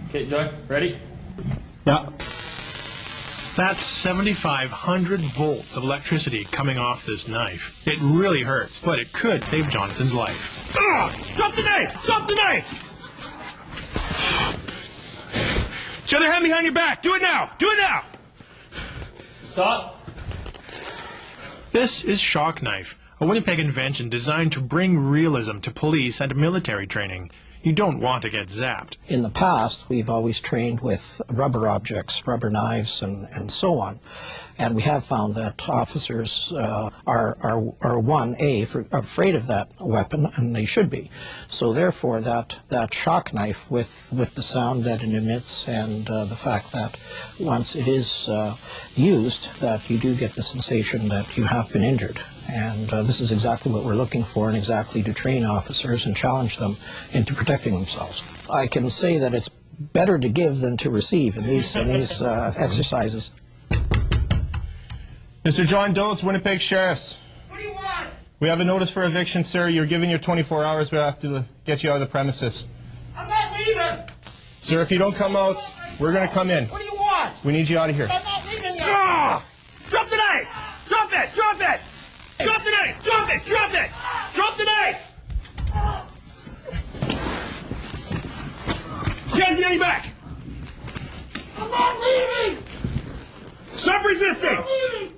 Okay, Joy, ready? Yeah. That's 7,500 volts of electricity coming off this knife. It really hurts, but it could save Jonathan's life. Drop the knife! Drop the knife! Put your other hand behind your back. Do it now! Do it now! Stop. This is Shock Knife, a Winnipeg invention designed to bring realism to police and military training. You don't want to get zapped. In the past, we've always trained with rubber objects, rubber knives, and so on. And we have found that officers are afraid of that weapon, and they should be. So therefore, that shock knife with the sound that it emits and the fact that once it is used, that you do get the sensation that you have been injured. And this is exactly what we're looking for, and exactly to train officers and challenge them into protecting themselves. I can say that it's better to give than to receive in these exercises. Mr. John Dotes, Winnipeg Sheriffs. What do you want? We have a notice for eviction, sir. You're given your 24 hours. We have to get you out of the premises. I'm not leaving. Sir, if you don't come out, we're going to come in. What do you want? We need you out of here. I'm not leaving yet. Drop the knife! Drop it! Drop it! Drop the knife! Drop it! Drop it! Drop the knife! Hands behind your back! I'm not leaving. Stop resisting! I'm leaving.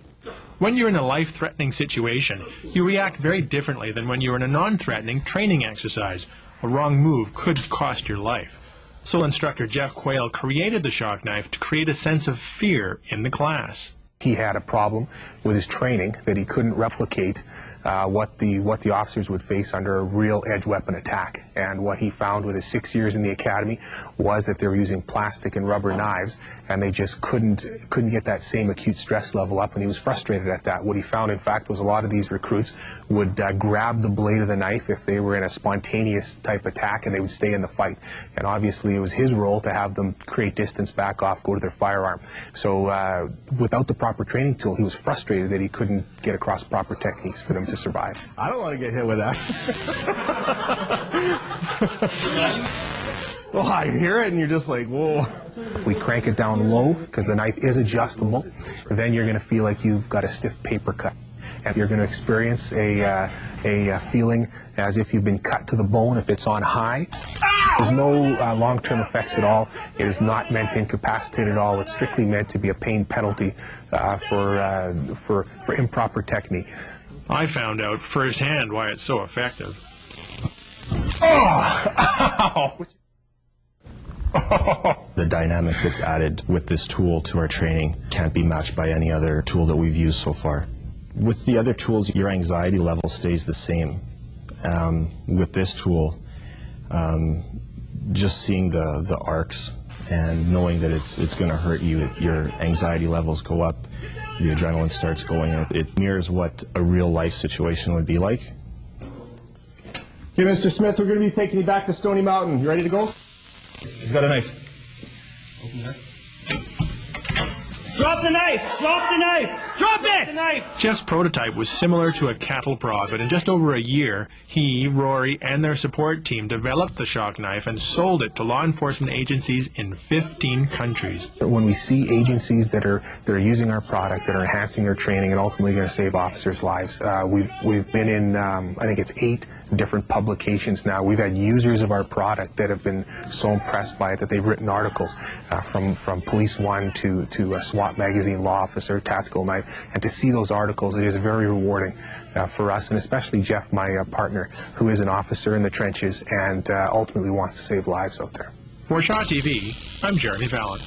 When you're in a life-threatening situation, you react very differently than when you're in a non-threatening training exercise. A wrong move could cost your life. So instructor Jeff Quayle created the shock knife to create a sense of fear in the class. He had a problem with his training that he couldn't replicate what the officers would face under a real edge weapon attack. And what he found with his 6 years in the academy was that they were using plastic and rubber knives, and they just couldn't get that same acute stress level up, and he was frustrated at that. What he found, in fact, was a lot of these recruits would grab the blade of the knife if they were in a spontaneous type attack, and they would stay in the fight. And obviously it was his role to have them create distance, back off, go to their firearm. So without the proper training tool, he was frustrated that he couldn't get across proper techniques for them to survive. I don't want to get hit with that. Well, I hear it and you're just like, whoa. We crank it down low because the knife is adjustable. Then you're going to feel like you've got a stiff paper cut. And you're going to experience a feeling as if you've been cut to the bone if it's on high. There's no long-term effects at all. It is not meant to incapacitate at all. It's strictly meant to be a pain penalty for improper technique. I found out firsthand why it's so effective. Oh! Ow! The dynamic that's added with this tool to our training can't be matched by any other tool that we've used so far. With the other tools, your anxiety level stays the same. With this tool, just seeing the arcs and knowing that it's going to hurt you, your anxiety levels go up, the adrenaline starts going. It mirrors what a real life situation would be like. Okay, Mr. Smith, we're going to be taking you back to Stony Mountain. You ready to go? He's got a knife. Open that. Drop the knife! Drop the knife! Drop it! The knife! Jeff's prototype was similar to a cattle prod, but in just over a year, he, Rory, and their support team developed the shock knife and sold it to law enforcement agencies in 15 countries. When we see agencies that are using our product, that are enhancing their training and ultimately going to save officers' lives, we've been in, I think it's 8 different publications now. We've had users of our product that have been so impressed by it that they've written articles from Police One to a SWAT magazine, Law Officer, Tactical Knife, and to see those articles, it is very rewarding for us, and especially Jeff, my partner, who is an officer in the trenches and ultimately wants to save lives out there. For Shaw TV, I'm Jeremy Valent.